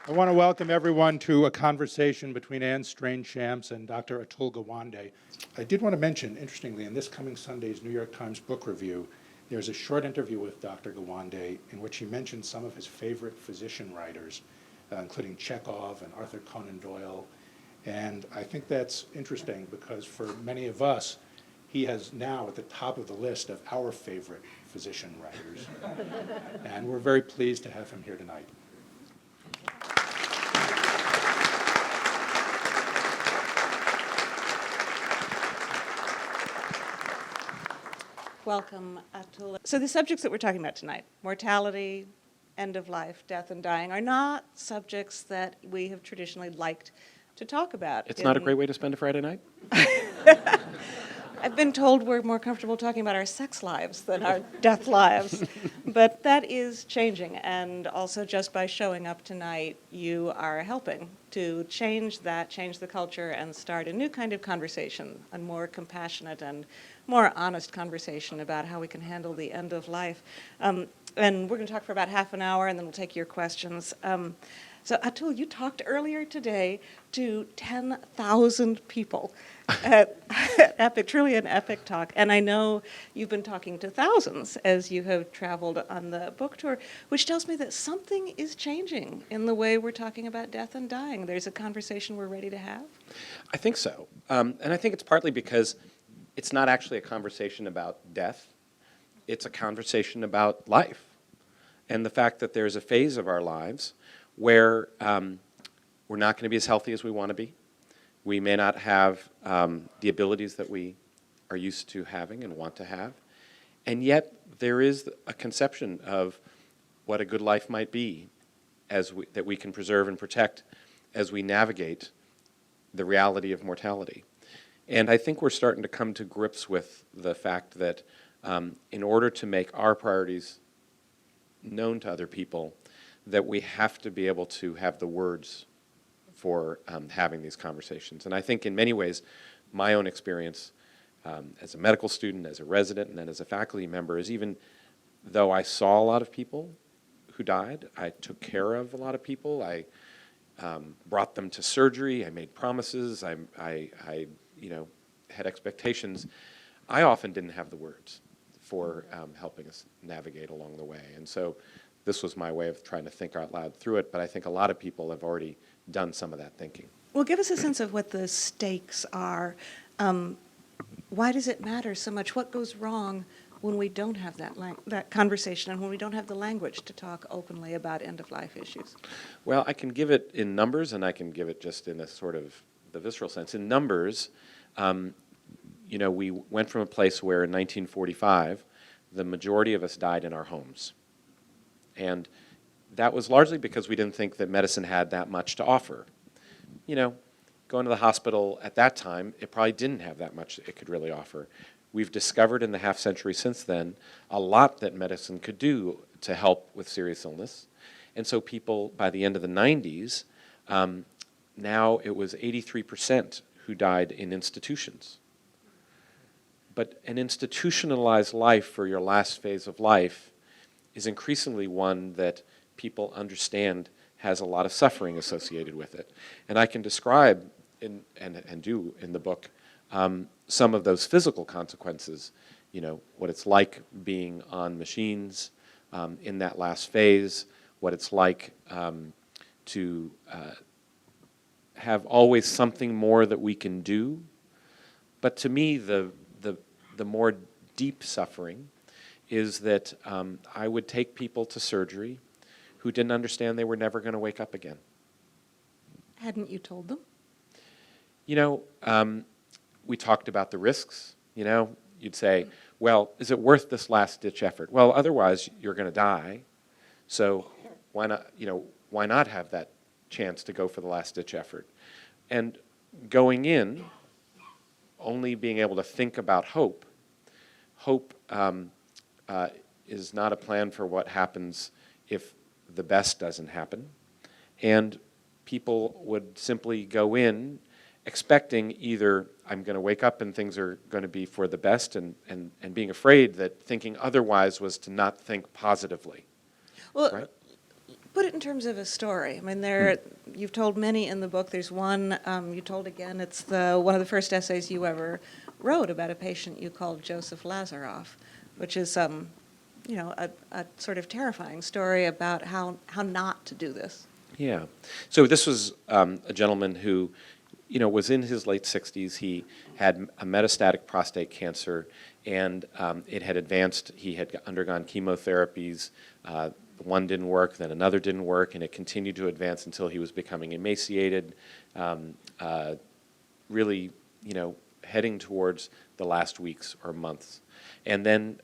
I want to welcome everyone to a conversation between Anne Strainchamps and Dr. Atul Gawande. I did want to mention, interestingly, in this coming Sunday's New York Times Book Review, there's a short interview with Dr. Gawande in which he mentions some of his favorite physician writers, including Chekhov and Arthur Conan Doyle. And I think that's interesting because for many of us, he has now at the top of the list of our favorite physician writers. And we're very pleased to have him here tonight. Welcome, Atul. So the subjects that we're talking about tonight, mortality, end of life, death and dying, are not subjects that we have traditionally liked to talk about. It's not a great way to spend a Friday night? I've been told we're more comfortable talking about our sex lives than our death lives, but that is changing, and also just by showing up tonight, you are helping to change that, change the culture, and start a new kind of conversation, a more compassionate and more honest conversation about how we can handle the end of life. And we're going to talk for about half an hour, and then we'll take your questions. So Atul, you talked earlier today to 10,000 people at Epic, truly an epic talk. And I know you've been talking to thousands as you have traveled on the book tour, which tells me that something is changing in the way we're talking about death and dying. There's a conversation we're ready to have. I think so. And I think it's partly because it's not actually a conversation about death. It's a conversation about life and the fact that there's a phase of our lives where we're not going to be as healthy as we want to be. We may not have the abilities that we are used to having and want to have. And yet there is a conception of what a good life might be that we can preserve and protect as we navigate the reality of mortality. And I think we're starting to come to grips with the fact that in order to make our priorities known to other people, that we have to be able to have the words for having these conversations. And I think in many ways, my own experience as a medical student, as a resident, and then as a faculty member is even though I saw a lot of people who died, I took care of a lot of people, I brought them to surgery, I made promises, I had expectations. I often didn't have the words for helping us navigate along the way. And so this was my way of trying to think out loud through it, but I think a lot of people have already done some of that thinking. Well, give us a sense of what the stakes are. Why does it matter so much? What goes wrong when we don't have that conversation and when we don't have the language to talk openly about end-of-life issues? Well, I can give it in numbers, and I can give it just in a sort of the visceral sense. In numbers, we went from a place where in 1945, the majority of us died in our homes. And that was largely because we didn't think that medicine had that much to offer. Going to the hospital at that time, it probably didn't have that much it could really offer. We've discovered in the half century since then a lot that medicine could do to help with serious illness. And so people, by the end of the 90s, now it was 83% who died in institutions. But an institutionalized life for your last phase of life is increasingly one that people understand has a lot of suffering associated with it. And I can describe, and do in the book, some of those physical consequences, what it's like being on machines in that last phase, what it's like to have always something more that we can do. But to me, the more deep suffering is that I would take people to surgery who didn't understand they were never going to wake up again. Hadn't you told them? We talked about the risks. You'd say, well, is it worth this last-ditch effort? Well, otherwise you're going to die. So why not have that chance to go for the last-ditch effort? And going in, only being able to think about hope. Hope is not a plan for what happens if the best doesn't happen. And people would simply go in expecting either I'm going to wake up and things are going to be for the best, and being afraid that thinking otherwise was to not think positively. Well, right? Put it in terms of a story. I mean, you've told many in the book. There's one you told again. It's one of the first essays you ever wrote about a patient you called Joseph Lazaroff, which is a sort of terrifying story about how not to do this. Yeah. So this was a gentleman who, was in his late 60s. He had a metastatic prostate cancer, and it had advanced. He had undergone chemotherapies. One didn't work, then another didn't work, and it continued to advance until he was becoming emaciated, really, heading towards the last weeks or months. And then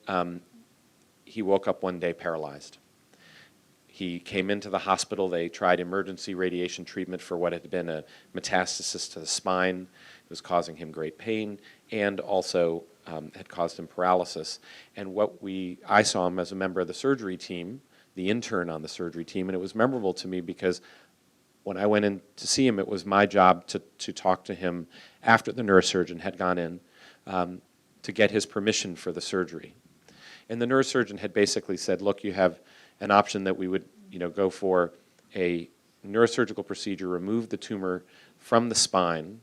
he woke up one day paralyzed. He came into the hospital. They tried emergency radiation treatment for what had been a metastasis to the spine. It was causing him great pain and also had caused him paralysis. And I saw him as a member of the surgery team, the intern on the surgery team, and it was memorable to me because when I went in to see him, it was my job to talk to him after the neurosurgeon had gone in to get his permission for the surgery. And the neurosurgeon had basically said, look, you have an option that we would go for a neurosurgical procedure, remove the tumor from the spine,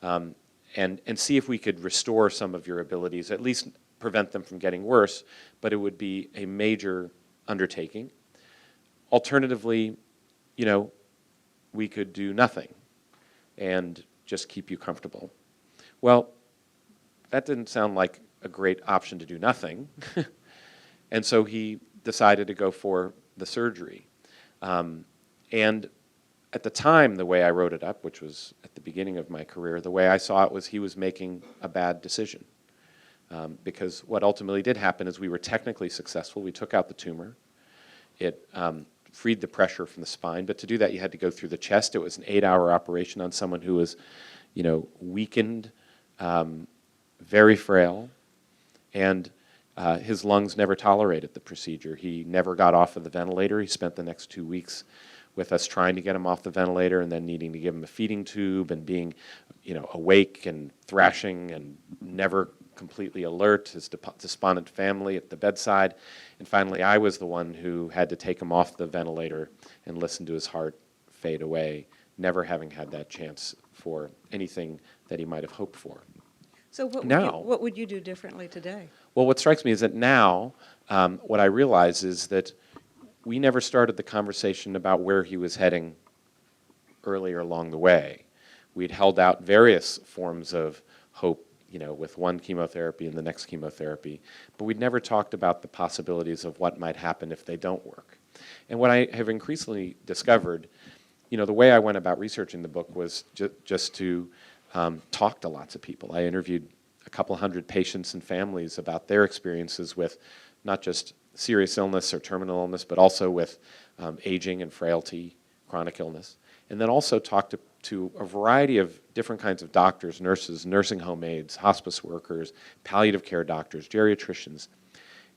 and see if we could restore some of your abilities, at least prevent them from getting worse, but it would be a major undertaking. Alternatively, we could do nothing and just keep you comfortable. Well, that didn't sound like a great option to do nothing. And so he decided to go for the surgery. And at the time, the way I wrote it up, which was at the beginning of my career, the way I saw it was he was making a bad decision. Because what ultimately did happen is we were technically successful. We took out the tumor. It freed the pressure from the spine. But to do that, you had to go through the chest. It was an 8-hour operation on someone who was, weakened, very frail, and his lungs never tolerated the procedure. He never got off of the ventilator. He spent the next 2 weeks with us trying to get him off the ventilator and then needing to give him a feeding tube and being, awake and thrashing and never completely alert, his despondent family at the bedside. And finally, I was the one who had to take him off the ventilator and listen to his heart fade away, never having had that chance for anything that he might have hoped for. So what would you do differently today? Well, what strikes me is that now what I realize is that we never started the conversation about where he was heading earlier along the way. We'd held out various forms of hope, with one chemotherapy and the next chemotherapy, but we'd never talked about the possibilities of what might happen if they don't work. And what I have increasingly discovered, the way I went about researching the book was just to talk to lots of people. I interviewed a couple hundred patients and families about their experiences with not just serious illness or terminal illness, but also with aging and frailty, chronic illness. And then also talked to a variety of different kinds of doctors, nurses, nursing home aides, hospice workers, palliative care doctors, geriatricians,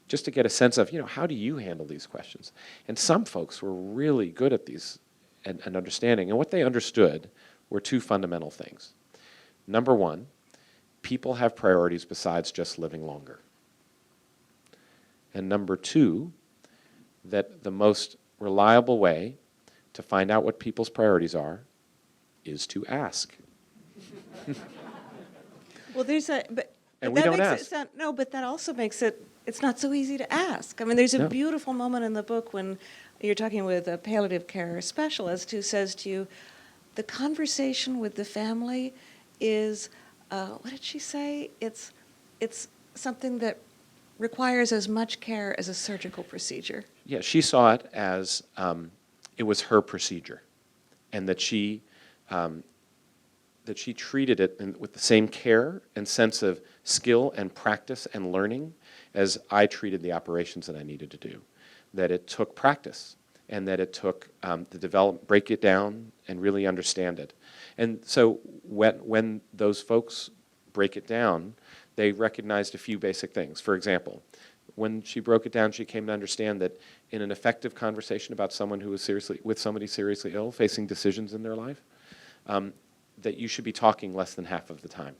just to get a sense of, how do you handle these questions? And some folks were really good at these and understanding. And what they understood were two fundamental things. Number one, people have priorities besides just living longer. And number two, that the most reliable way to find out what people's priorities are is to ask. Well, And we don't ask. But that also makes it's not so easy to ask. I mean, there's a beautiful moment in the book when you're talking with a palliative care specialist who says to you, the conversation with the family is, what did she say? It's something that requires as much care as a surgical procedure. Yeah, she saw it as it was her procedure, and that she treated it with the same care and sense of skill and practice and learning as I treated the operations that I needed to do. That it took practice, and that it took to break it down and really understand it. And so when those folks break it down, they recognized a few basic things. For example, when she broke it down, she came to understand that in an effective conversation about someone who was somebody seriously ill, facing decisions in their life, that you should be talking less than half of the time.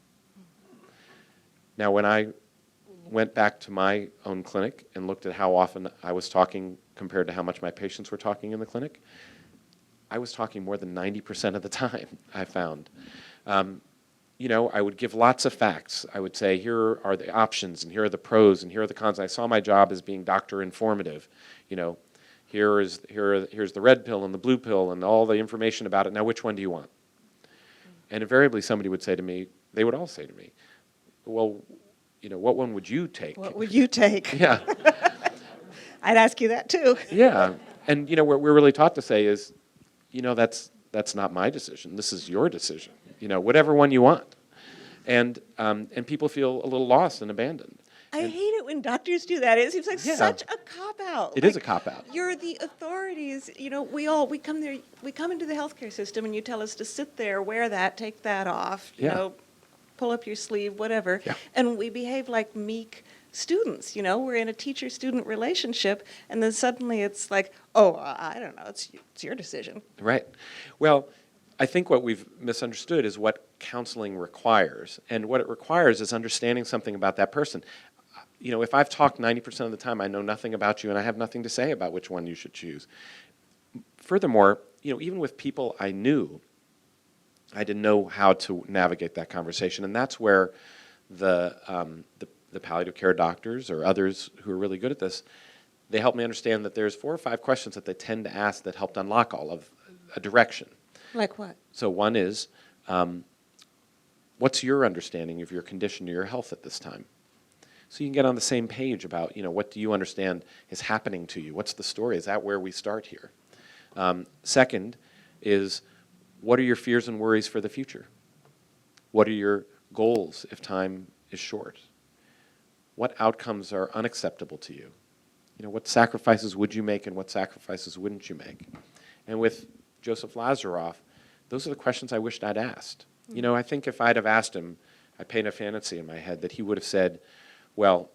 Now, when I went back to my own clinic and looked at how often I was talking compared to how much my patients were talking in the clinic, I was talking more than 90% of the time, I found. I would give lots of facts. I would say, here are the options, and here are the pros, and here are the cons. I saw my job as being doctor informative. Here's the red pill and the blue pill and all the information about it. Now, which one do you want? And invariably, somebody would say to me, they would all say to me, well, what one would you take? What would you take? Yeah. I'd ask you that too. Yeah. And, what we're really taught to say is, that's not my decision. This is your decision. Whatever one you want. And people feel a little lost and abandoned. I hate it when doctors do that. It seems like Yeah. such a cop-out. It is a cop-out. You're the authorities. We come there, we come into the healthcare system and you tell us to sit there, wear that, take that off, pull up your sleeve, whatever. Yeah. And we behave like meek students, we're in a teacher-student relationship, and then suddenly it's like, oh, I don't know, it's your decision. Right. Well, I think what we've misunderstood is what counseling requires. And what it requires is understanding something about that person. If I've talked 90% of the time, I know nothing about you and I have nothing to say about which one you should choose. Furthermore, even with people I knew, I didn't know how to navigate that conversation. And that's where the palliative care doctors or others who are really good at this, they help me understand that there's 4 or 5 questions that they tend to ask that helped unlock all of a direction. Like what? So one is, what's your understanding of your condition or your health at this time? So you can get on the same page about, what do you understand is happening to you? What's the story? Is that where we start here? Second is, what are your fears and worries for the future? What are your goals if time is short? What outcomes are unacceptable to you? What sacrifices would you make and what sacrifices wouldn't you make? And with Joseph Lazaroff, those are the questions I wished I'd asked. I think if I'd have asked him, I paint a fantasy in my head that he would have said, well,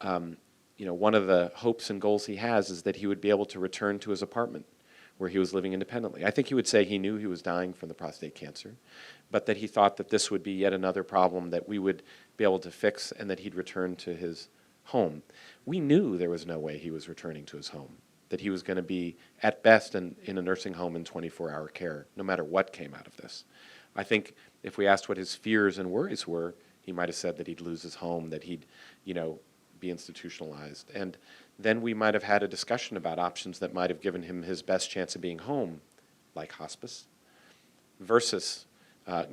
one of the hopes and goals he has is that he would be able to return to his apartment where he was living independently. I think he would say he knew he was dying from the prostate cancer, but that he thought that this would be yet another problem that we would be able to fix and that he'd return to his home. We knew there was no way he was returning to his home, that he was going to be, at best, in a nursing home in 24-hour care, no matter what came out of this. I think if we asked what his fears and worries were, he might have said that he'd lose his home, that he'd, be institutionalized. And then we might have had a discussion about options that might have given him his best chance of being home, like hospice, versus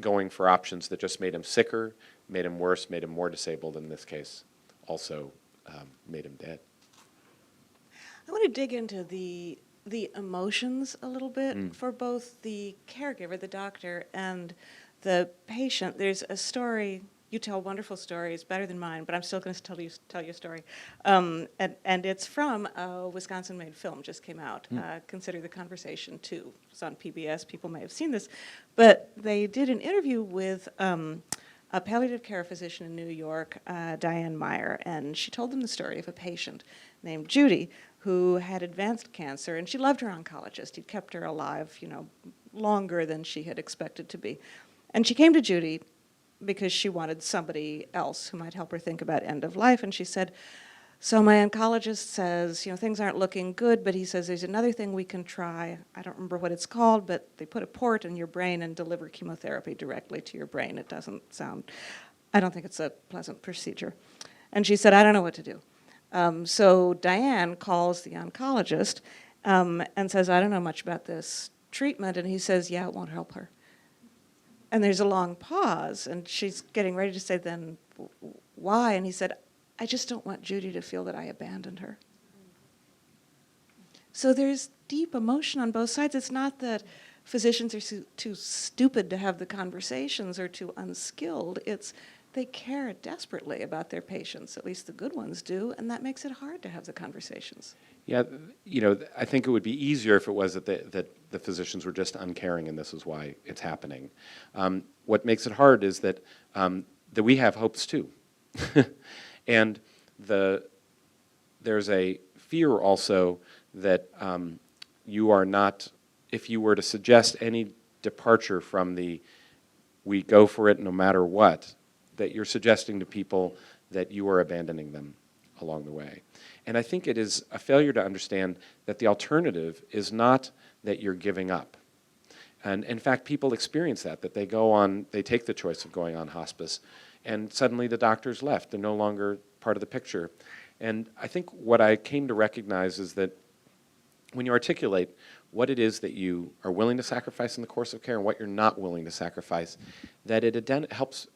going for options that just made him sicker, made him worse, made him more disabled, in this case, also made him dead. I want to dig into the emotions a little bit for both the caregiver, the doctor, and the patient. There's a story, you tell wonderful stories, better than mine, but I'm still going to tell you a story. And it's from a Wisconsin-made film, just came out, Consider the Conversation 2. It's on PBS, people may have seen this. But they did an interview with a palliative care physician in New York, Diane Meyer, and she told them the story of a patient named Judy who had advanced cancer, and she loved her oncologist. He'd kept her alive, longer than she had expected to be. And she came to Judy because she wanted somebody else who might help her think about end of life, and she said, so my oncologist says, things aren't looking good, but he says there's another thing we can try. I don't remember what it's called, but they put a port in your brain and deliver chemotherapy directly to your brain. It doesn't sound, I don't think it's a pleasant procedure. And she said, I don't know what to do. So Diane calls the oncologist and says, I don't know much about this treatment. And he says, yeah, it won't help her. And there's a long pause, and she's getting ready to say, then why? And he said, I just don't want Judy to feel that I abandoned her. So there's deep emotion on both sides. It's not that physicians are too stupid to have the conversations or too unskilled. It's they care desperately about their patients, at least the good ones do, and that makes it hard to have the conversations. Yeah, I think it would be easier if it was that the physicians were just uncaring, and this is why it's happening. What makes it hard is that we have hopes too. And there's a fear also that you are not, if you were to suggest any departure from we go for it no matter what, that you're suggesting to people that you are abandoning them along the way. And I think it is a failure to understand that the alternative is not that you're giving up. And in fact, people experience that they take the choice of going on hospice, and suddenly the doctor's left. They're no longer part of the picture. And I think what I came to recognize is that when you articulate what it is that you are willing to sacrifice in the course of care and what you're not willing to sacrifice, that it helps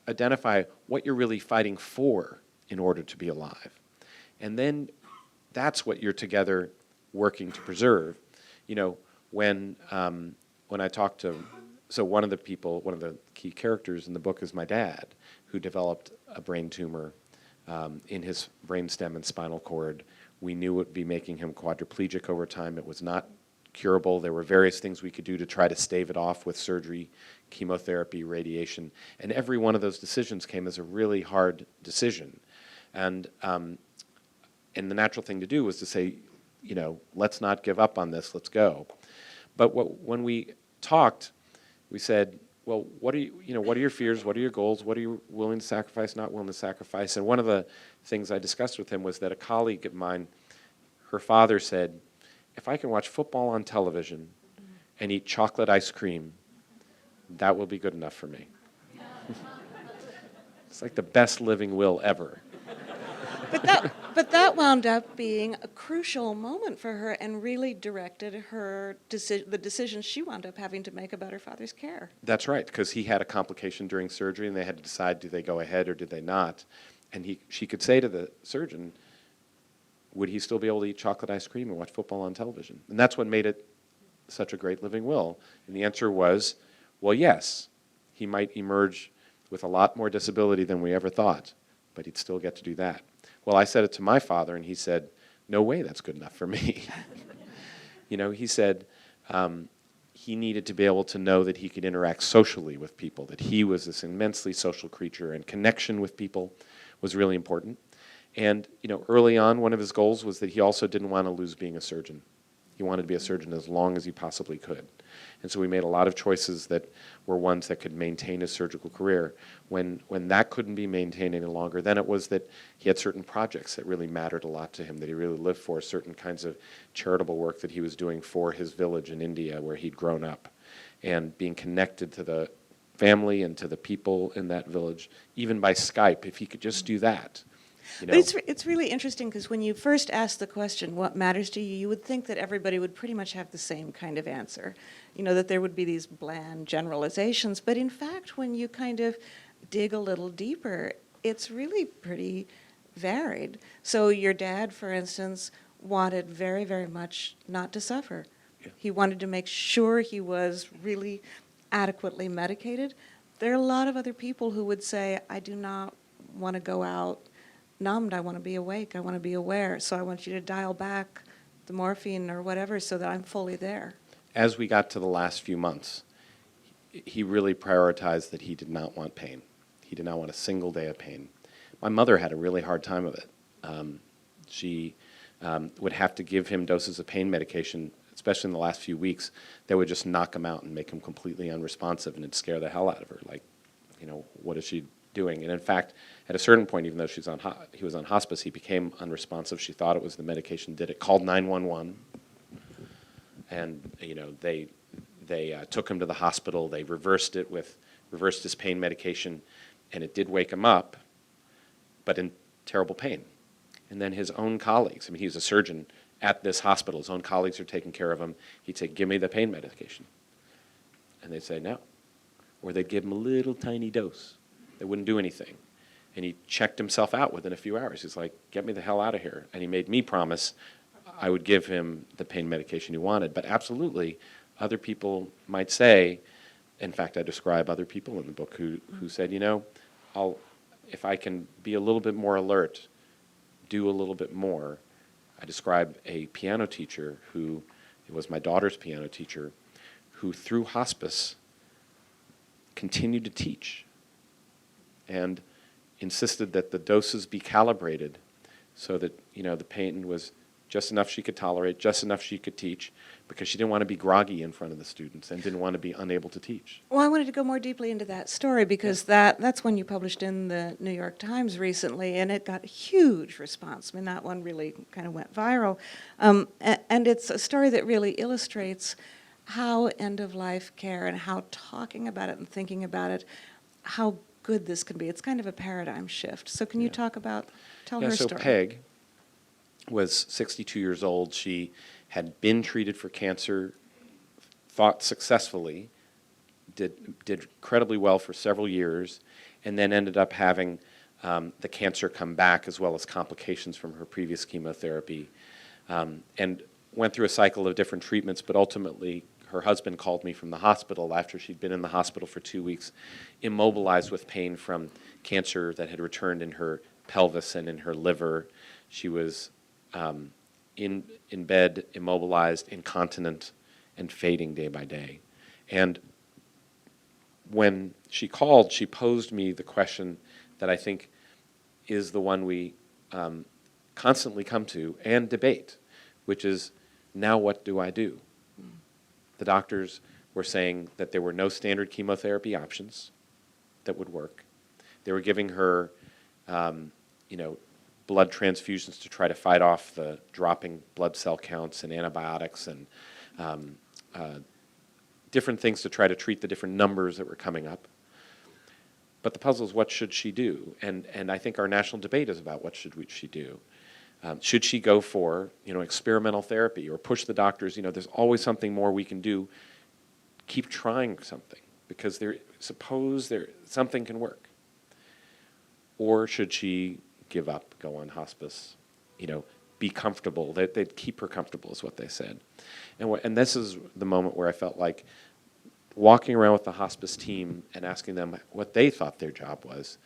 identify what you're really fighting for in order to be alive. And then that's what you're together working to preserve. You know, when I talked to, so one of the key characters in the book is my dad, who developed a brain tumor in his brainstem and spinal cord. We knew it would be making him quadriplegic over time. It was not curable. There were various things we could do to try to stave it off with surgery, chemotherapy, radiation, and every one of those decisions came as a really hard decision. And the natural thing to do was to say, you know, let's not give up on this, let's go. But when we talked, we said, well, what are your fears, what are your goals, what are you willing to sacrifice, not willing to sacrifice? And one of the things I discussed with him was that a colleague of mine, her father said, if I can watch football on television and eat chocolate ice cream, that will be good enough for me. It's like the best living will ever. But that wound up being a crucial moment for her and really directed her the decisions she wound up having to make about her father's care. That's right, because he had a complication during surgery and they had to decide, do they go ahead or did they not? And she could say to the surgeon, would he still be able to eat chocolate ice cream and watch football on television? And that's what made it such a great living will. And the answer was, well, yes, he might emerge with a lot more disability than we ever thought, but he'd still get to do that. Well, I said it to my father, and he said, no way that's good enough for me. You know, he said he needed to be able to know that he could interact socially with people, that he was this immensely social creature, and connection with people was really important. And, you know, early on, one of his goals was that he also didn't want to lose being a surgeon. He wanted to be a surgeon as long as he possibly could. And so we made a lot of choices that were ones that could maintain his surgical career. When that couldn't be maintained any longer, then it was that he had certain projects that really mattered a lot to him, that he really lived for, certain kinds of charitable work that he was doing for his village in India where he'd grown up, and being connected to the family and to the people in that village, even by Skype, if he could just do that. You know. It's really interesting because when you first ask the question, what matters to you, you would think that everybody would pretty much have the same kind of answer. You know, that there would be these bland generalizations. But in fact, when you kind of dig a little deeper, it's really pretty varied. So your dad, for instance, wanted very, very much not to suffer. Yeah. He wanted to make sure he was really adequately medicated. There are a lot of other people who would say, I do not want to go out numbed, I want to be awake, I want to be aware, so I want you to dial back the morphine or whatever so that I'm fully there. As we got to the last few months, he really prioritized that he did not want pain. He did not want a single day of pain. My mother had a really hard time of it. She would have to give him doses of pain medication, especially in the last few weeks, that would just knock him out and make him completely unresponsive, and it'd scare the hell out of her. Like, you know, what is she doing? And in fact, at a certain point, even though he was on hospice, he became unresponsive. She thought it was the medication did it. Called 911, and you know they took him to the hospital. They reversed his pain medication, and it did wake him up, but in terrible pain. And then his own colleagues, I mean, he was a surgeon at this hospital. His own colleagues are taking care of him. He'd say, "Give me the pain medication," and they'd say no, or they'd give him a little tiny dose. They wouldn't do anything. And he checked himself out within a few hours. He's like, get me the hell out of here. And he made me promise I would give him the pain medication he wanted. But absolutely, other people might say, in fact, I describe other people in the book who said, you know, if I can be a little bit more alert, do a little bit more. I describe a piano teacher who, it was my daughter's piano teacher, who through hospice continued to teach and insisted that the doses be calibrated so that, you know, the pain was just enough she could tolerate, just enough she could teach, because she didn't want to be groggy in front of the students and didn't want to be unable to teach. Well, I wanted to go more deeply into that story because that's one you published in the New York Times recently, and it got a huge response. I mean, that one really kind of went viral. And it's a story that really illustrates how end-of-life care and how talking about it and thinking about it, how good this can be. It's kind of a paradigm shift. So can you Yeah. tell Yeah, her so story? Peg was 62 years old. She had been treated for cancer, thought successfully, did incredibly well for several years, and then ended up having the cancer come back as well as complications from her previous chemotherapy, and went through a cycle of different treatments, but ultimately her husband called me from the hospital after she'd been in the hospital for 2 weeks, immobilized with pain from cancer that had returned in her pelvis and in her liver. She was in bed, immobilized, incontinent, and fading day by day. And when she called, she posed me the question that I think is the one we constantly come to and debate, which is, now what do I do? The doctors were saying that there were no standard chemotherapy options that would work. They were giving her, blood transfusions to try to fight off the dropping blood cell counts and antibiotics and different things to try to treat the different numbers that were coming up. But the puzzle is, what should she do? And I think our national debate is about what should she do. Should she go for experimental therapy or push the doctors? There's always something more we can do. Keep trying something because suppose something can work. Or should she give up, go on hospice, be comfortable? They'd keep her comfortable is what they said. And this is the moment where I felt like walking around with the hospice team and asking them what they thought their job was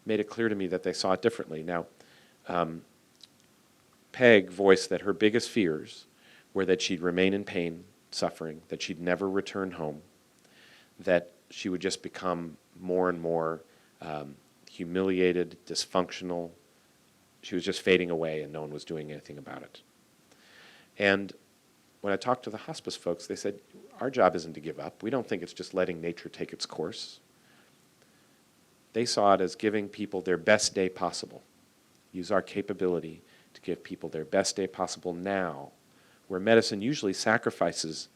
made it clear to me that they saw it differently. Now, Peg voiced that her biggest fears were that she'd remain in pain, suffering, that she'd never return home, that she would just become more and more humiliated, dysfunctional. She was just fading away and no one was doing anything about it. And when I talked to the hospice folks, they said, our job isn't to give up. We don't think it's just letting nature take its course. They saw it as giving people their best day possible. Use our capability to give people their best day possible now, where medicine usually sacrifices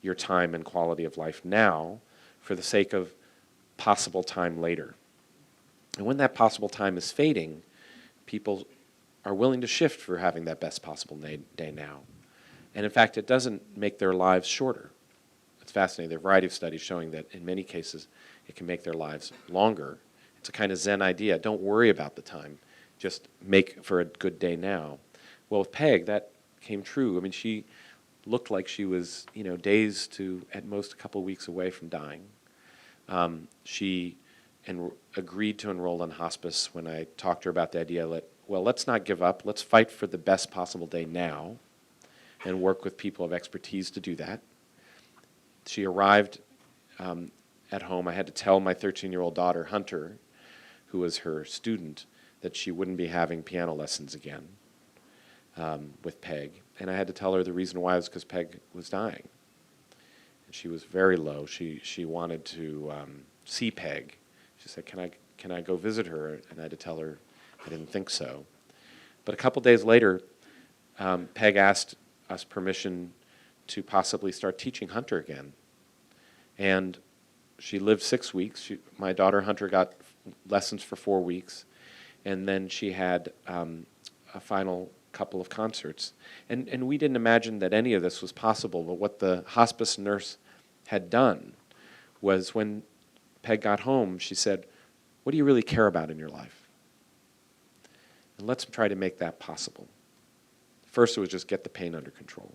your time and quality of life now for the sake of possible time later. And when that possible time is fading, people are willing to shift for having that best possible day now. And in fact, it doesn't make their lives shorter. It's fascinating. There are a variety of studies showing that in many cases, it can make their lives longer. It's a kind of Zen idea. Don't worry about the time. Just make for a good day now. Well, with Peg, that came true. I mean, she looked like she was, days to at most a couple of weeks away from dying. She agreed to enroll in hospice when I talked to her about the idea that, well, let's not give up. Let's fight for the best possible day now and work with people of expertise to do that. She arrived at home. I had to tell my 13-year-old daughter, Hunter, who was her student, that she wouldn't be having piano lessons again with Peg. And I had to tell her the reason why was because Peg was dying. And she was very low. She wanted to see Peg. She said, can I go visit her? And I had to tell her I didn't think so. But a couple days later, Peg asked us permission to possibly start teaching Hunter again. And she lived 6 weeks. My daughter Hunter got lessons for 4 weeks. And then she had a final couple of concerts. And we didn't imagine that any of this was possible, but what the hospice nurse had done was when Peg got home, she said, what do you really care about in your life? And let's try to make that possible. First, it was just get the pain under control.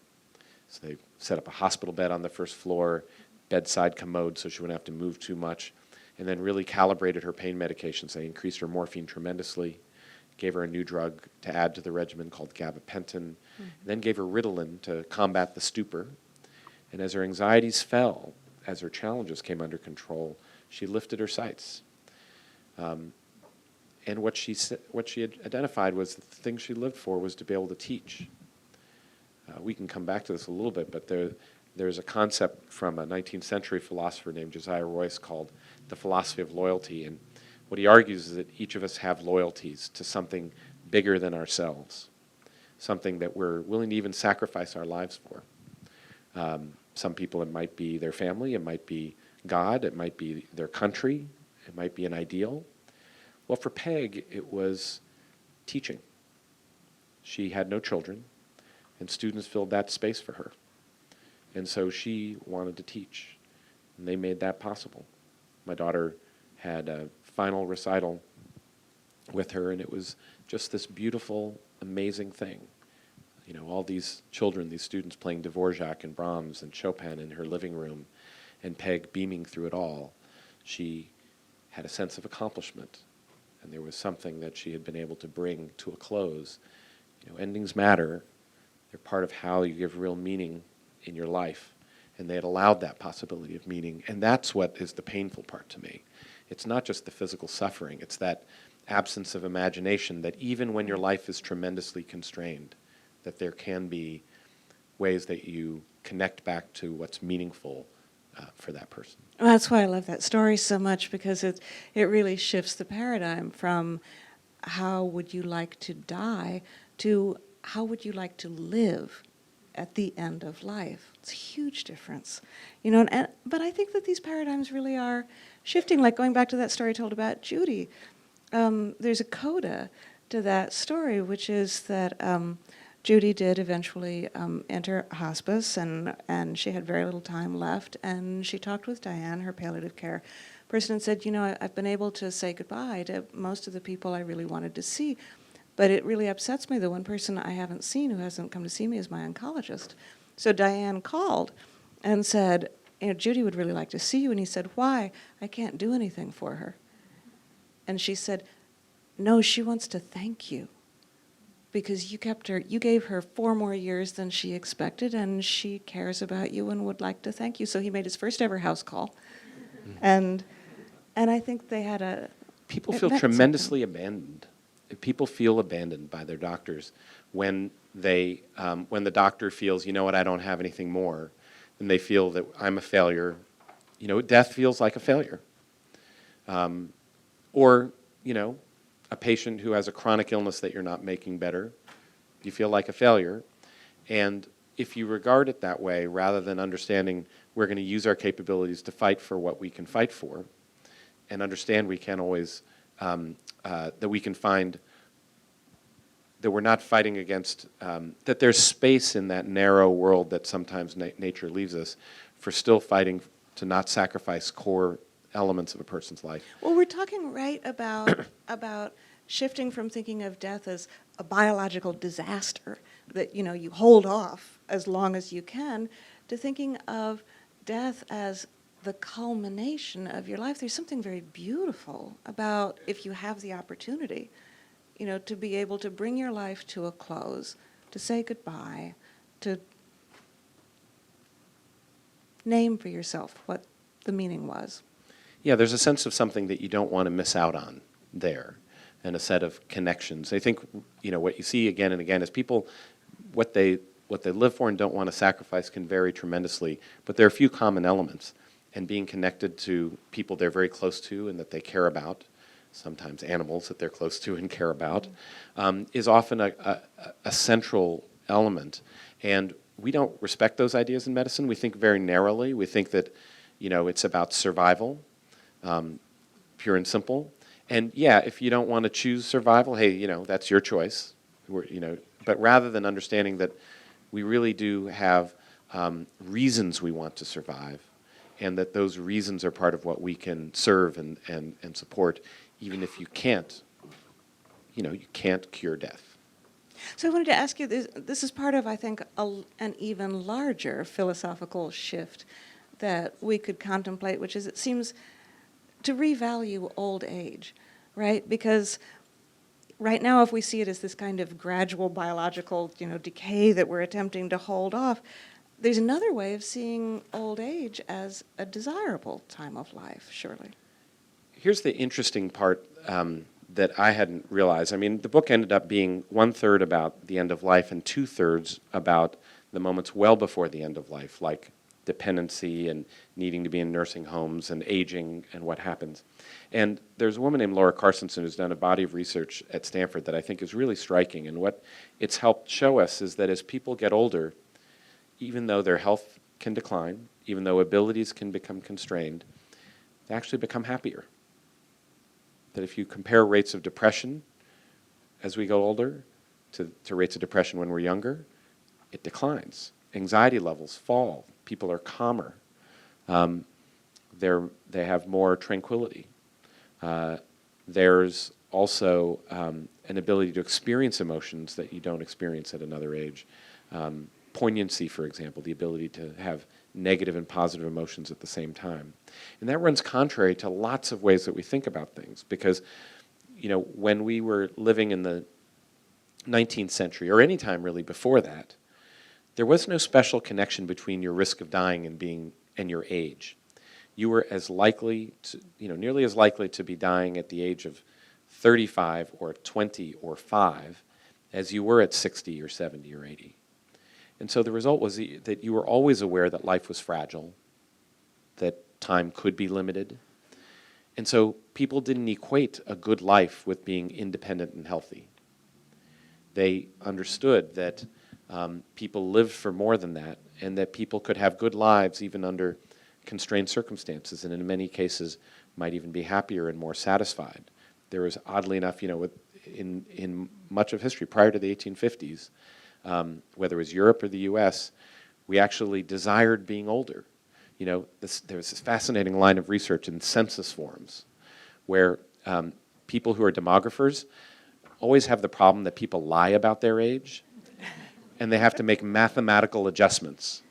So they set up a hospital bed on the first floor, bedside commode so she wouldn't have to move too much, and then really calibrated her pain medications. They increased her morphine tremendously, gave her a new drug to add to the regimen called gabapentin, then gave her Ritalin to combat the stupor. And as her anxieties fell, as her challenges came under control, she lifted her sights. And what she had identified was that the thing she lived for was to be able to teach. we can come back to this a little bit, but there's a concept from a 19th century philosopher named Josiah Royce called the philosophy of loyalty. And what he argues is that each of us have loyalties to something bigger than ourselves, something that we're willing to even sacrifice our lives for. Some people, it might be their family, it might be God, it might be their country, it might be an ideal. Well, for Peg, it was teaching. She had no children, and students filled that space for her. And so she wanted to teach, and they made that possible. My daughter had a final recital with her, and it was just this beautiful, amazing thing. You know, all these children, these students playing Dvorak and Brahms and Chopin in her living room, and Peg beaming through it all. She had a sense of accomplishment, and there was something that she had been able to bring to a close. You know, endings matter. They're part of how you give real meaning in your life, and they had allowed that possibility of meaning, and that's what is the painful part to me. It's not just the physical suffering, it's that absence of imagination that even when your life is tremendously constrained, that there can be ways that you connect back to what's meaningful for that person. Well, that's why I love that story so much, because it really shifts the paradigm from how would you like to die to how would you like to live at the end of life. It's a huge difference, you know. But I think that these paradigms really are shifting. Like going back to that story told about Judy, there's a coda to that story, which is that Judy did eventually enter hospice, and she had very little time left, and she talked with Diane, her palliative care person, and said, you know, I've been able to say goodbye to most of the people I really wanted to see, but it really upsets me. The one person I haven't seen who hasn't come to see me is my oncologist. So Diane called and said, you know, Judy would really like to see you, and he said, why? I can't do anything for her. And she said, no, she wants to thank you, because you gave her 4 more years than she expected, and she cares about you and would like to thank you. So he made his first ever house call. And I think they had a... People feel tremendously abandoned. People feel abandoned by their doctors when the doctor feels, you know what, I don't have anything more, and they feel that I'm a failure. You know, death feels like a failure. Or, you know, a patient who has a chronic illness that you're not making better, you feel like a failure. And if you regard it that way, rather than understanding we're going to use our capabilities to fight for what we can fight for, and understand we can always, that we can find that we're not fighting against, that there's space in that narrow world that sometimes nature leaves us for still fighting to not sacrifice core elements of a person's life. Well, we're talking right about shifting from thinking of death as a biological disaster that, you know, you hold off as long as you can, to thinking of death as the culmination of your life. There's something very beautiful about, if you have the opportunity, you know, to be able to bring your life to a close, to say goodbye, to name for yourself what the meaning was. Yeah, there's a sense of something that you don't want to miss out on there, and a set of connections. I think, you know, what you see again and again is people, what they live for and don't want to sacrifice can vary tremendously, but there are a few common elements, and being connected to people they're very close to and that they care about, sometimes animals that they're close to and care about, is often a central element. And we don't respect those ideas in medicine. We think very narrowly. We think that, you know, it's about survival, pure and simple. And yeah, if you don't want to choose survival, hey, you know, that's your choice. You know, but rather than understanding that we really do have reasons we want to survive, and that those reasons are part of what we can serve and support, even if you can't, you know, you can't cure death. So I wanted to ask you, this is part of, I think, an even larger philosophical shift that we could contemplate, which is, it seems, to revalue old age, right? Because right now, if we see it as this kind of gradual biological, you know, decay that we're attempting to hold off, there's another way of seeing old age as a desirable time of life, surely. Here's the interesting part that I hadn't realized. I mean, the book ended up being 1/3 about the end of life and 2/3 about the moments well before the end of life, like dependency and needing to be in nursing homes and aging and what happens. And there's a woman named Laura Carstensen who's done a body of research at Stanford that I think is really striking. And what it's helped show us is that as people get older, even though their health can decline, even though abilities can become constrained, they actually become happier. That if you compare rates of depression as we go older to rates of depression when we're younger, it declines. Anxiety levels fall. People are calmer. They have more tranquility. There's also an ability to experience emotions that you don't experience at another age. Poignancy, for example, the ability to have negative and positive emotions at the same time. And that runs contrary to lots of ways that we think about things, because when we were living in the 19th century, or any time really before that, there was no special connection between your risk of dying and your age. You were as likely to, nearly as likely to be dying at the age of 35 or 20 or 5 as you were at 60 or 70 or 80. And so the result was that you were always aware that life was fragile, that time could be limited. And so people didn't equate a good life with being independent and healthy. They understood that people lived for more than that, and that people could have good lives even under constrained circumstances, and in many cases might even be happier and more satisfied. There was, oddly enough, in much of history prior to the 1850s, whether it was Europe or the US, we actually desired being older. There was this fascinating line of research in census forms where people who are demographers always have the problem that people lie about their age, and they have to make mathematical adjustments.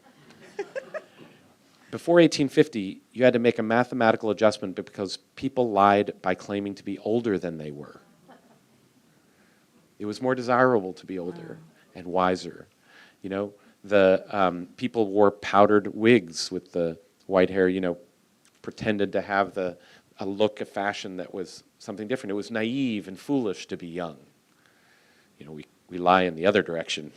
Before 1850, you had to make a mathematical adjustment because people lied by claiming to be older than they were. It was more desirable to be older and wiser. The people wore powdered wigs with the white hair, pretended to have a look, a fashion that was something different. It was naive and foolish to be young. We lie in the other direction.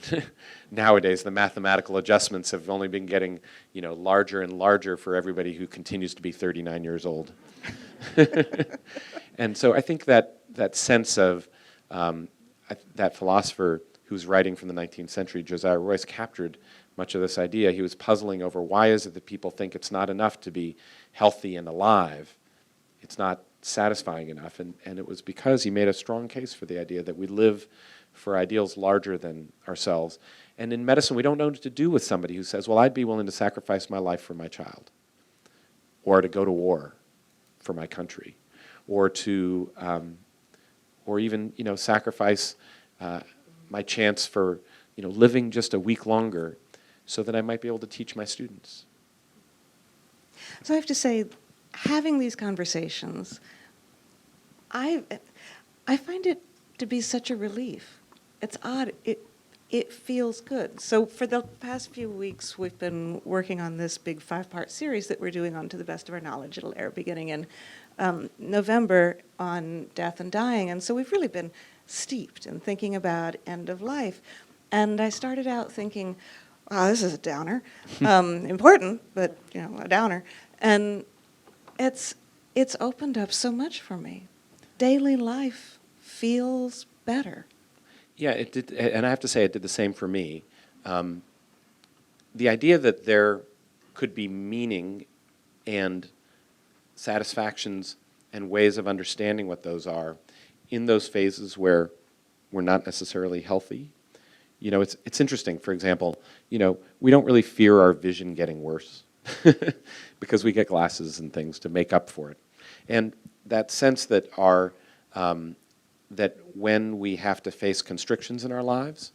Nowadays, the mathematical adjustments have only been getting, larger and larger for everybody who continues to be 39 years old. And so I think that sense of that philosopher who's writing from the 19th century, Josiah Royce, captured much of this idea. He was puzzling over why is it that people think it's not enough to be healthy and alive. It's not satisfying enough. And it was because he made a strong case for the idea that we live for ideals larger than ourselves. And in medicine, we don't know what to do with somebody who says, well, I'd be willing to sacrifice my life for my child, or to go to war for my country, or to, or even, sacrifice my chance for, living just a week longer so that I might be able to teach my students. So I have to say, having these conversations, I find it to be such a relief. It's odd. It feels good. So for the past few weeks, we've been working on this big 5-part series that we're doing on To the Best of Our Knowledge. It'll air beginning in November on death and dying. And so we've really been steeped in thinking about end of life. And I started out thinking, wow, this is a downer. Important, but a downer. And it's opened up so much for me. Daily life feels better. Yeah, it did, and I have to say it did the same for me. The idea that there could be meaning and satisfactions and ways of understanding what those are in those phases where we're not necessarily healthy. It's interesting. For example, we don't really fear our vision getting worse because we get glasses and things to make up for it. And that sense that that when we have to face constrictions in our lives,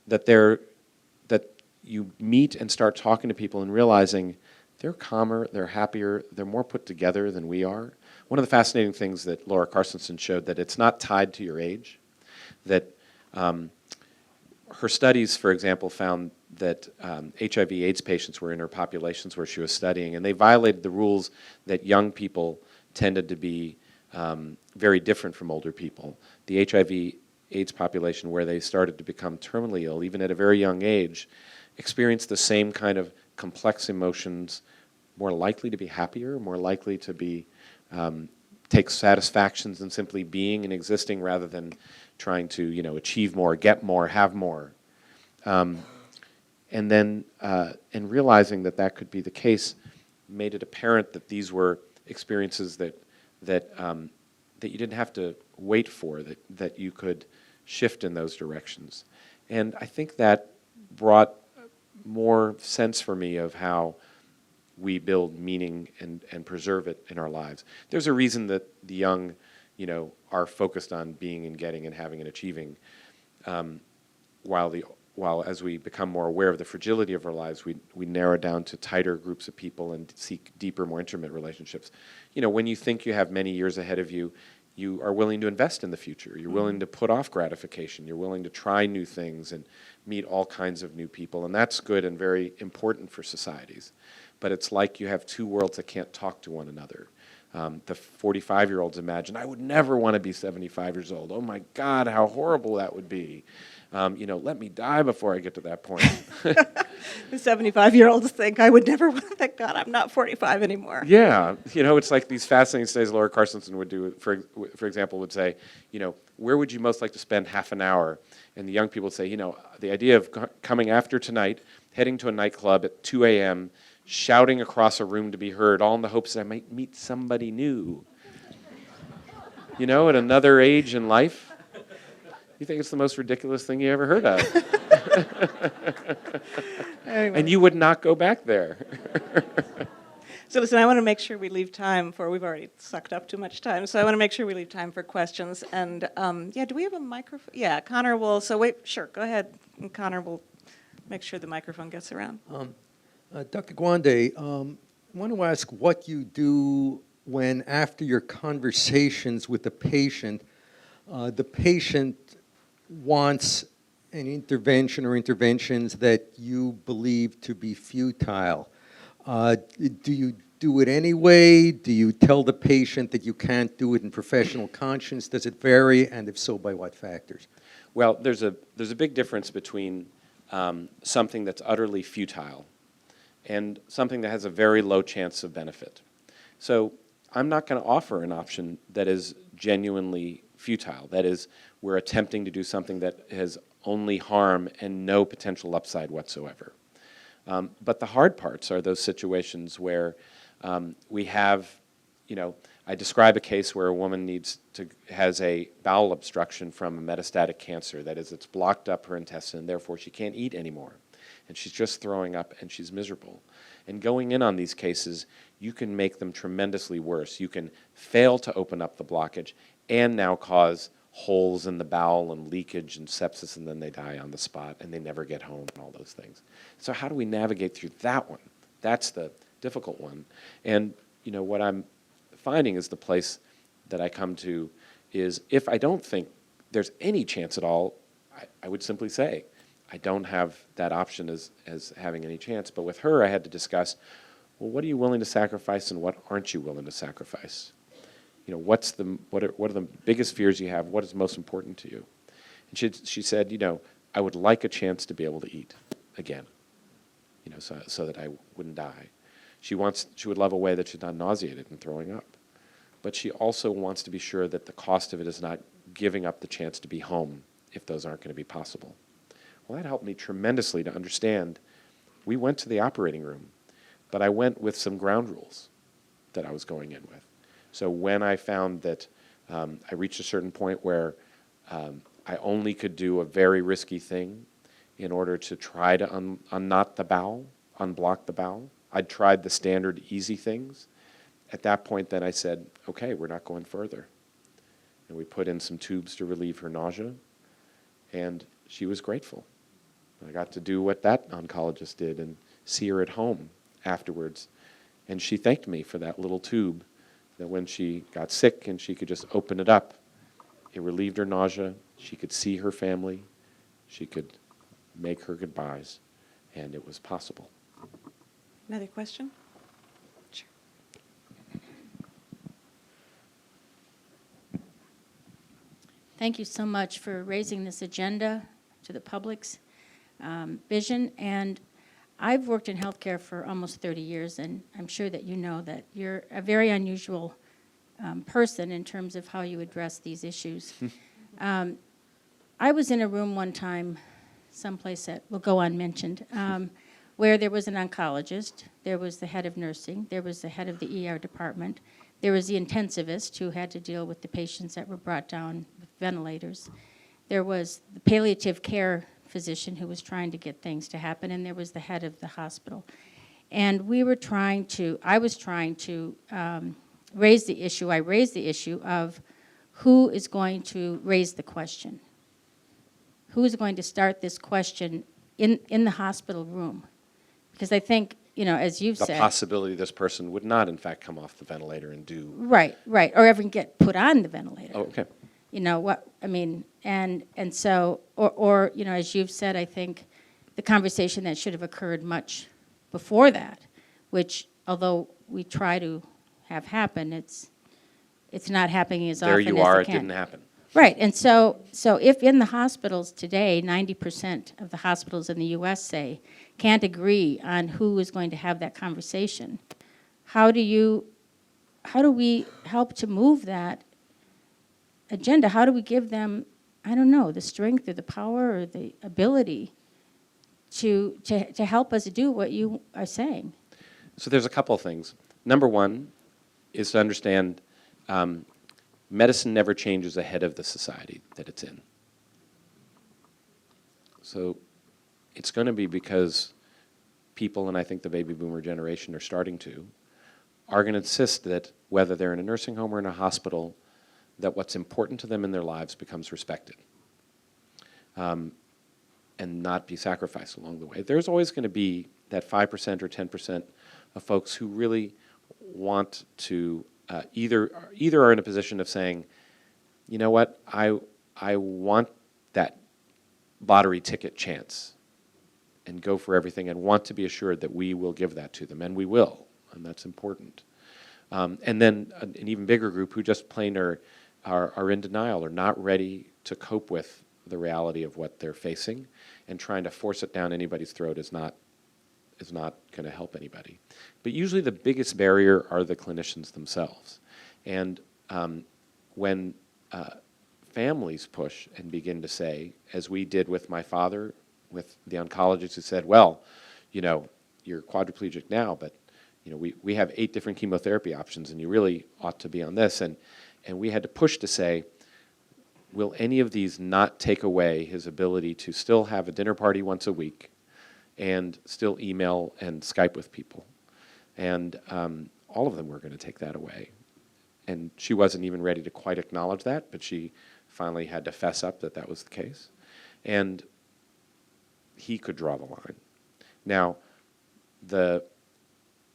that you meet and start talking to people and realizing they're calmer, they're happier, they're more put together than we are. One of the fascinating things that Laura Carstensen showed, that it's not tied to your age, that her studies, for example, found that HIV/AIDS patients were in her populations where she was studying, and they violated the rules that young people tended to be very different from older people. The HIV/AIDS population, where they started to become terminally ill, even at a very young age, experience the same kind of complex emotions, more likely to be happier, more likely to be take satisfactions in simply being and existing rather than trying to, achieve more, get more, have more. And then, and realizing that that could be the case, made it apparent that these were experiences that you didn't have to wait for, that you could shift in those directions. And I think that brought more sense for me of how we build meaning and preserve it in our lives. There's a reason that the young, are focused on being and getting and having and achieving, while as we become more aware of the fragility of our lives, we narrow down to tighter groups of people and seek deeper, more intimate relationships. When you think you have many years ahead of you, you are willing to invest in the future. You're willing to put off gratification. You're willing to try new things and meet all kinds of new people. And that's good and very important for societies. But it's like you have two worlds that can't talk to one another. The 45-year-olds imagine, I would never want to be 75 years old. Oh my God, how horrible that would be. Let me die before I get to that point. The 75-year-olds think, I would never want to, thank God I'm not 45 anymore. Yeah, it's like these fascinating studies Laura Carstensen would do, for example, would say, where would you most like to spend half an hour? And the young people would say, the idea of coming after tonight, heading to a nightclub at 2 a.m., shouting across a room to be heard, all in the hopes that I might meet somebody new. At another age in life, you think it's the most ridiculous thing you ever heard of. Anyway. And you would not go back there. So listen, I want to make sure we leave time for, we've already sucked up too much time, so I want to make sure we leave time for questions. And do we have a microphone? Yeah, Connor will, sure, go ahead. And Connor will make sure the microphone gets around. Dr. Gawande, I want to ask what you do when, after your conversations with the patient wants an intervention or interventions that you believe to be futile. Do you do it anyway? Do you tell the patient that you can't do it in professional conscience? Does it vary, and if so, by what factors? Well, there's a big difference between something that's utterly futile and something that has a very low chance of benefit. So I'm not going to offer an option that is genuinely futile. That is, we're attempting to do something that has only harm and no potential upside whatsoever. But the hard parts are those situations where we have, I describe a case where a woman has a bowel obstruction from a metastatic cancer. That is, it's blocked up her intestine, and therefore she can't eat anymore. And she's just throwing up, and she's miserable. And going in on these cases, you can make them tremendously worse. You can fail to open up the blockage and now cause holes in the bowel and leakage and sepsis, and then they die on the spot, and they never get home, and all those things. So how do we navigate through that one? That's the difficult one. And what I'm finding is the place that I come to is, if I don't think there's any chance at all, I would simply say, I don't have that option as having any chance. But with her, I had to discuss, well, what are you willing to sacrifice and what aren't you willing to sacrifice? What are the biggest fears you have? What is most important to you? And she said, I would like a chance to be able to eat again, so that I wouldn't die. She would love a way that she's not nauseated and throwing up. But she also wants to be sure that the cost of it is not giving up the chance to be home if those aren't going to be possible. Well, that helped me tremendously to understand. We went to the operating room, but I went with some ground rules that I was going in with. So when I found that I reached a certain point where I only could do a very risky thing in order to try to unknot the bowel, unblock the bowel, I'd tried the standard easy things. At that point, then I said, okay, we're not going further. And we put in some tubes to relieve her nausea, and she was grateful. I got to do what that oncologist did and see her at home afterwards. And she thanked me for that little tube, that when she got sick and she could just open it up, it relieved her nausea, she could see her family, she could make her goodbyes, and it was possible. Another question? Sure. Thank you so much for raising this agenda to the public's vision. And I've worked in healthcare for almost 30 years, and I'm sure that you know that you're a very unusual person in terms of how you address these issues. I was in a room one time, someplace that will go unmentioned, where there was an oncologist, there was the head of nursing, there was the head of the ER department, there was the intensivist who had to deal with the patients that were brought down with ventilators, there was the palliative care physician who was trying to get things to happen, and there was the head of the hospital. And I was trying to raise the issue of who is going to raise the question. Who is going to start this question in the hospital room? Because I think, as you've The said. possibility this person would not, in fact, come off the ventilator and do. Right, or even get put on the ventilator. Oh, okay. And so, as you've said, I think the conversation that should have occurred much before that, which, although we try to have happen, it's not happening as There often as you are, it it can. didn't happen. Right, and so if in the hospitals today, 90% of the hospitals in the U.S. say can't agree on who is going to have that conversation, how do we help to move that agenda? How do we give them, I don't know, the strength or the power or the ability to help us do what you are saying? So there's a couple of things. Number one is to understand medicine never changes ahead of the society that it's in. So it's going to be because people, and I think the baby boomer generation are starting to, are going to insist that whether they're in a nursing home or in a hospital, that what's important to them in their lives becomes respected and not be sacrificed along the way. There's always going to be that 5% or 10% of folks who really want to either are in a position of saying, you know what, I want that lottery ticket chance and go for everything and want to be assured that we will give that to them, and we will, and that's important. And then an even bigger group who just plain are in denial, are not ready to cope with the reality of what they're facing, and trying to force it down anybody's throat is not going to help anybody. But usually the biggest barrier are the clinicians themselves. And when families push and begin to say, as we did with my father, with the oncologist who said, well, you're quadriplegic now, but we have 8 different chemotherapy options, and you really ought to be on this. And we had to push to say, will any of these not take away his ability to still have a dinner party once a week and still email and Skype with people? And all of them were going to take that away. And she wasn't even ready to quite acknowledge that, but she finally had to fess up that that was the case. And he could draw the line. Now,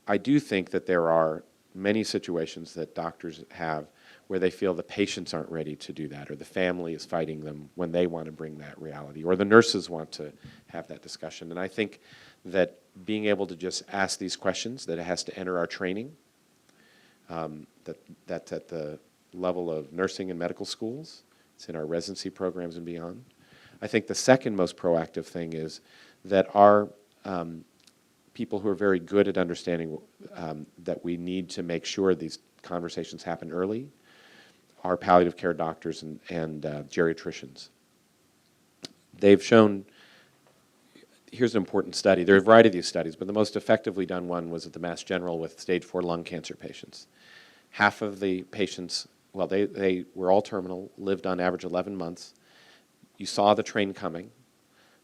I do think that there are many situations that doctors have where they feel the patients aren't ready to do that, or the family is fighting them when they want to bring that reality, or the nurses want to have that discussion. And I think that being able to just ask these questions, that it has to enter our training, that's at the level of nursing and medical schools, it's in our residency programs and beyond. I think the second most proactive thing is that our people who are very good at understanding that we need to make sure these conversations happen early are palliative care doctors and geriatricians. They've shown, here's an important study, there are a variety of these studies, but the most effectively done one was at the Mass General with stage 4 lung cancer patients. Half of the patients, well, they were all terminal, lived on average 11 months. You saw the train coming,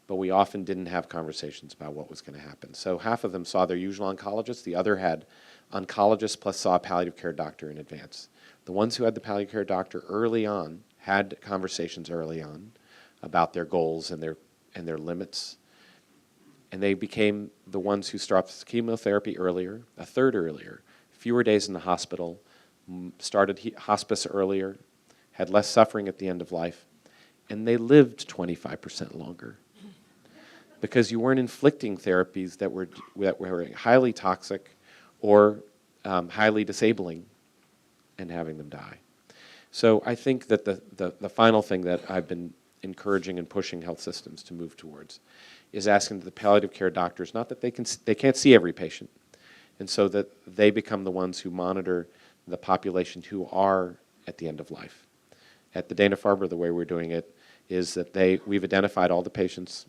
but we often didn't have conversations about what was going to happen. So half of them saw their usual oncologist, the other had oncologist plus saw a palliative care doctor in advance. The ones who had the palliative care doctor early on had conversations early on about their goals and their limits, and they became the ones who stopped chemotherapy earlier, a third earlier, fewer days in the hospital, started hospice earlier, had less suffering at the end of life, and they lived 25% longer. Because you weren't inflicting therapies that were highly toxic or highly disabling and having them die. So I think that the final thing that I've been encouraging and pushing health systems to move towards is asking the palliative care doctors, not that they can't see every patient, and so that they become the ones who monitor the population who are at the end of life. At the Dana-Farber, the way we're doing it is that we've identified all the patients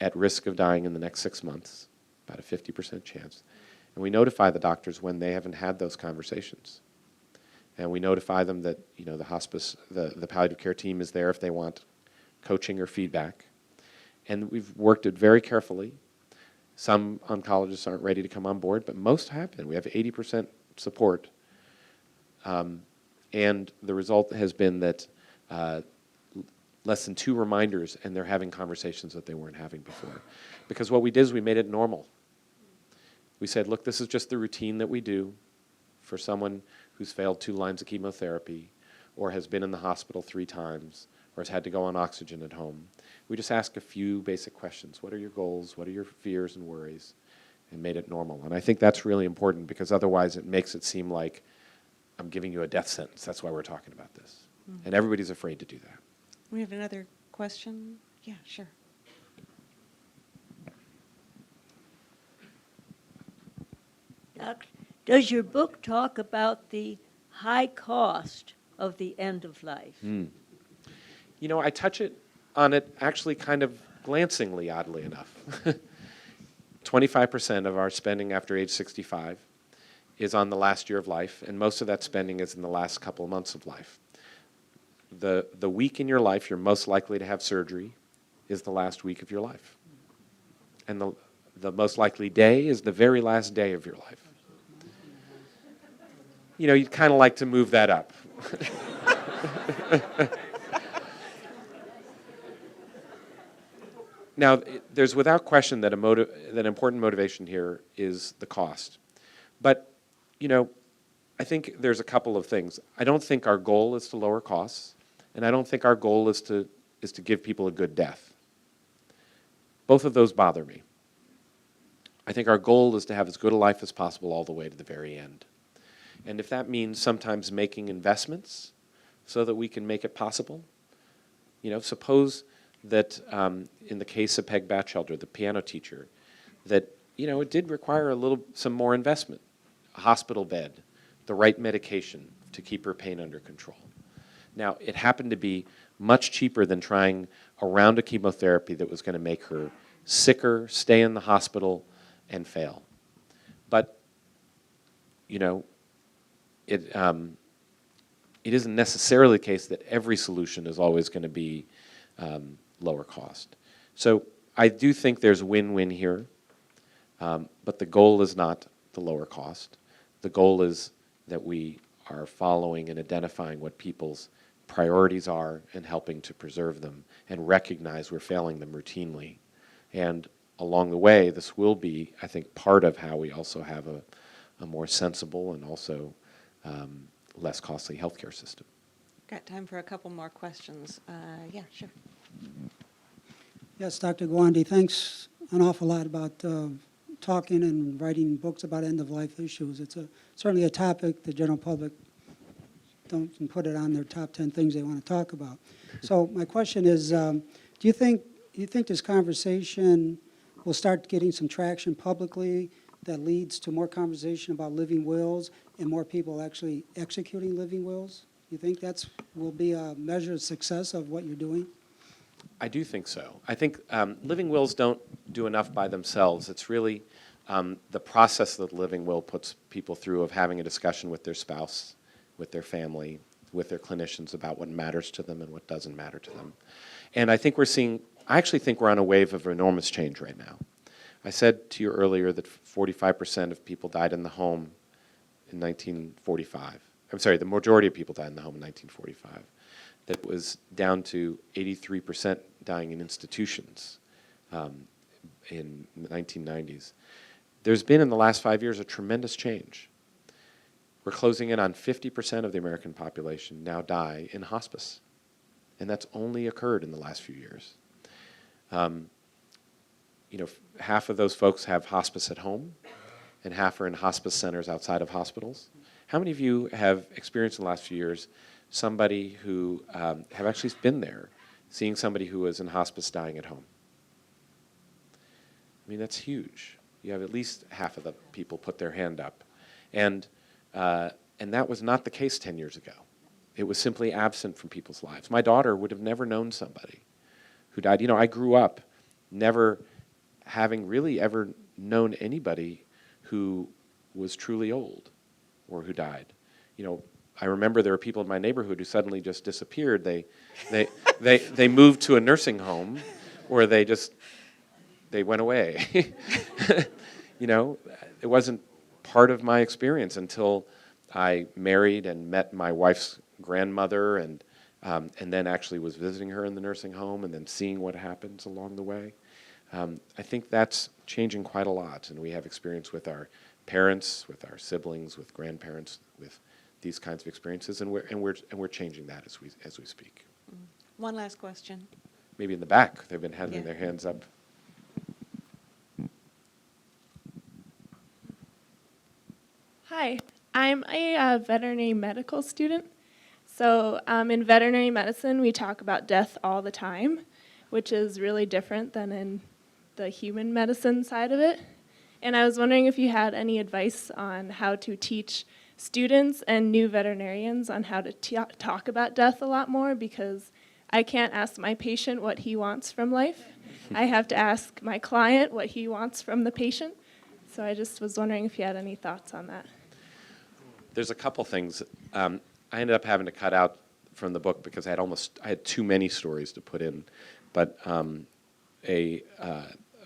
at risk of dying in the next 6 months, about a 50% chance, and we notify the doctors when they haven't had those conversations. And we notify them that, you know, the hospice, the palliative care team is there if they want coaching or feedback. And we've worked it very carefully. Some oncologists aren't ready to come on board, but most have been. We have 80% support. And the result has been that less than 2 reminders, and they're having conversations that they weren't having before. Because what we did is we made it normal. We said, look, this is just the routine that we do for someone who's failed 2 lines of chemotherapy, or has been in the hospital 3 times, or has had to go on oxygen at home. We just ask a few basic questions. What are your goals? What are your fears and worries? And made it normal. And I think that's really important, because otherwise it makes it seem like I'm giving you a death sentence. That's why we're talking about this. Mm-hmm. And everybody's afraid to do that. We have another question? Yeah, sure. Doc, does your book talk about the high cost of the end of life? You know, I touch on it actually kind of glancingly, oddly enough. 25% of our spending after age 65 is on the last year of life, and most of that spending is in the last couple of months of life. The week in your life you're most likely to have surgery is the last week of your life. And the most likely day is the very last day of your life. You know, you'd kind of like to move that up. Now, there's without question that that important motivation here is the cost. But, you know, I think there's a couple of things. I don't think our goal is to lower costs, and I don't think our goal is to give people a good death. Both of those bother me. I think our goal is to have as good a life as possible all the way to the very end. And if that means sometimes making investments so that we can make it possible, you know, suppose that in the case of Peg Batchelder, the piano teacher, that, you know, it did require some more investment, a hospital bed, the right medication to keep her pain under control. Now, it happened to be much cheaper than trying a round of chemotherapy that was going to make her sicker, stay in the hospital, and fail. But, you know, it isn't necessarily the case that every solution is always going to be lower cost. So I do think there's win-win here, but the goal is not the lower cost. The goal is that we are following and identifying what people's priorities are and helping to preserve them and recognize we're failing them routinely. And along the way, this will be, I think, part of how we also have a more sensible and also less costly healthcare system. Got time for a couple more questions. Yeah, sure. Yes, Dr. Gawande, thanks an awful lot about talking and writing books about end-of-life issues. It's certainly a topic the general public don't put it on their top 10 things they want to talk about. So my question is, do you think this conversation will start getting some traction publicly that leads to more conversation about living wills and more people actually executing living wills? You think that will be a measure of success of what you're doing? I do think so. I think living wills don't do enough by themselves. It's really the process that the living will puts people through of having a discussion with their spouse, with their family, with their clinicians about what matters to them and what doesn't matter to them. And I actually think we're on a wave of enormous change right now. I said to you earlier that 45% of people died in the home in 1945. I'm sorry, the majority of people died in the home in 1945. That was down to 83% dying in institutions in the 1990s. There's been in the last 5 years a tremendous change. We're closing in on 50% of the American population now die in hospice. And that's only occurred in the last few years. You know, half of those folks have hospice at home, and half are in hospice centers outside of hospitals. How many of you have experienced in the last few years somebody who have actually been there, seeing somebody who was in hospice dying at home? I mean, that's huge. You have at least half of the people put their hand up. And that was not the case 10 years ago. It was simply absent from people's lives. My daughter would have never known somebody who died. You know, I grew up never having really ever known anybody who was truly old or who died. You know, I remember there were people in my neighborhood who suddenly just disappeared. They moved to a nursing home, or they went away. You know, it wasn't part of my experience until I married and met my wife's grandmother, and then actually was visiting her in the nursing home, and then seeing what happens along the way. I think that's changing quite a lot, and we have experience with our parents, with our siblings, with grandparents, with these kinds of experiences, and we're changing that as we speak. One last question. Maybe in the back, they've been having their hands up. Hi, I'm a veterinary medical student. So in veterinary medicine, we talk about death all the time, which is really different than in the human medicine side of it. And I was wondering if you had any advice on how to teach students and new veterinarians on how to talk about death a lot more, because I can't ask my patient what he wants from life. I have to ask my client what he wants from the patient. So I just was wondering if you had any thoughts on that. There's a couple things. I ended up having to cut out from the book because I had too many stories to put in. But a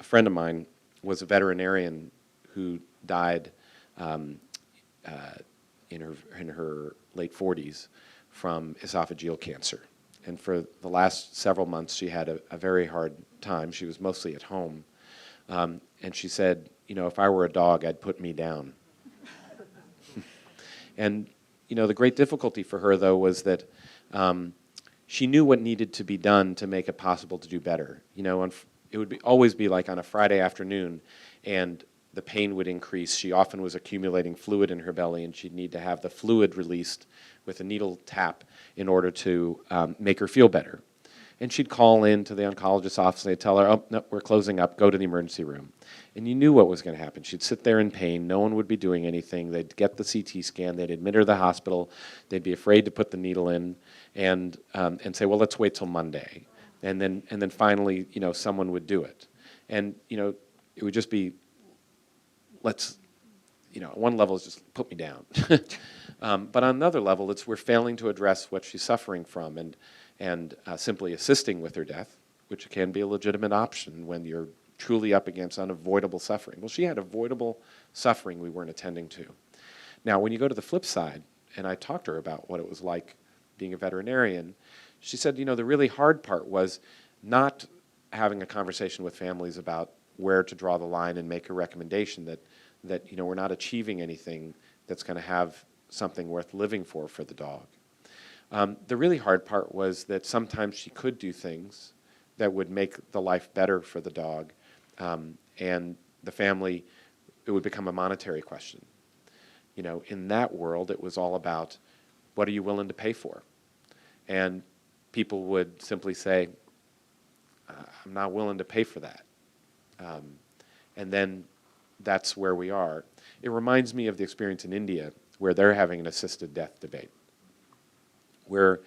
friend of mine was a veterinarian who died in her late 40s from esophageal cancer. And for the last several months, she had a very hard time. She was mostly at home. And she said, you know, if I were a dog, I'd put me down. And, you know, the great difficulty for her, though, was that she knew what needed to be done to make it possible to do better. You know, it would always be like on a Friday afternoon, and the pain would increase. She often was accumulating fluid in her belly, and she'd need to have the fluid released with a needle tap in order to make her feel better. And she'd call in to the oncologist's office, and they'd tell her, oh, no, we're closing up, go to the emergency room. And you knew what was going to happen. She'd sit there in pain, no one would be doing anything, they'd get the CT scan, they'd admit her to the hospital, they'd be afraid to put the needle in, and say, well, let's wait till Monday. And then finally, you know, someone would do it. And, you know, it would just be, let's, you know, at one level it's just put me down. But on another level, we're failing to address what she's suffering from, and simply assisting with her death, which can be a legitimate option when you're truly up against unavoidable suffering. Well, she had avoidable suffering we weren't attending to. Now, when you go to the flip side, and I talked to her about what it was like being a veterinarian, she said, you know, the really hard part was not having a conversation with families about where to draw the line and make a recommendation that you know, we're not achieving anything that's going to have something worth living for the dog. The really hard part was that sometimes she could do things that would make the life better for the dog, and the family, it would become a monetary question. You know, in that world, it was all about, what are you willing to pay for? And people would simply say, I'm not willing to pay for that. And then that's where we are. It reminds me of the experience in India, where they're having an assisted death debate, where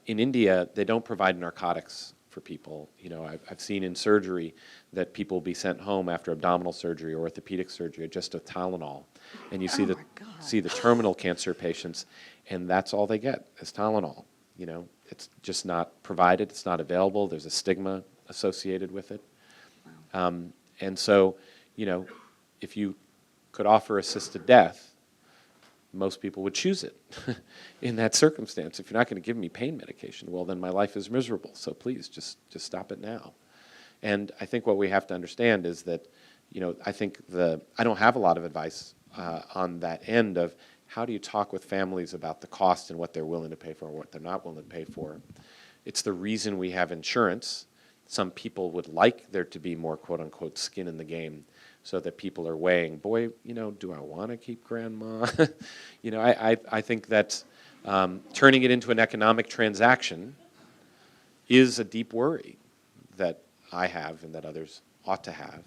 in India, they don't provide narcotics for people. You know, I've seen in surgery that people will be sent home after abdominal surgery or orthopedic surgery just with Tylenol. And you see the terminal cancer patients, and that's all they get is Tylenol. You know, it's just not provided, it's not available, there's a stigma associated with it. And so, you know, if you could offer assisted death, most people would choose it in that circumstance. If you're not going to give me pain medication, well, then my life is miserable. So please, just stop it now. And I think what we have to understand is that, you know, I think I don't have a lot of advice on that end of how do you talk with families about the cost and what they're willing to pay for and what they're not willing to pay for. It's the reason we have insurance. Some people would like there to be more, quote unquote, skin in the game, so that people are weighing, boy, you know, do I want to keep grandma? You know, I think that turning it into an economic transaction is a deep worry that I have and that others ought to have.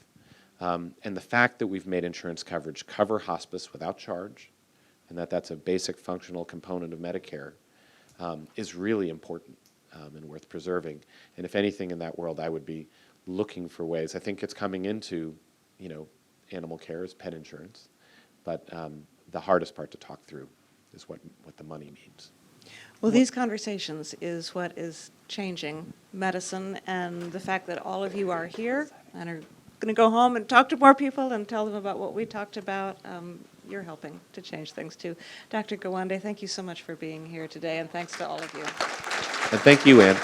And the fact that we've made insurance coverage cover hospice without charge, and that's a basic functional component of Medicare, is really important and worth preserving. And if anything in that world, I would be looking for ways. I think it's coming into, animal care is pet insurance, but the hardest part to talk through is what the money means. Well, these conversations is what is changing medicine, and the fact that all of you are here and are going to go home and talk to more people and tell them about what we talked about, you're helping to change things too. Dr. Gawande, thank you so much for being here today, and thanks to all of you. And thank you, Anne.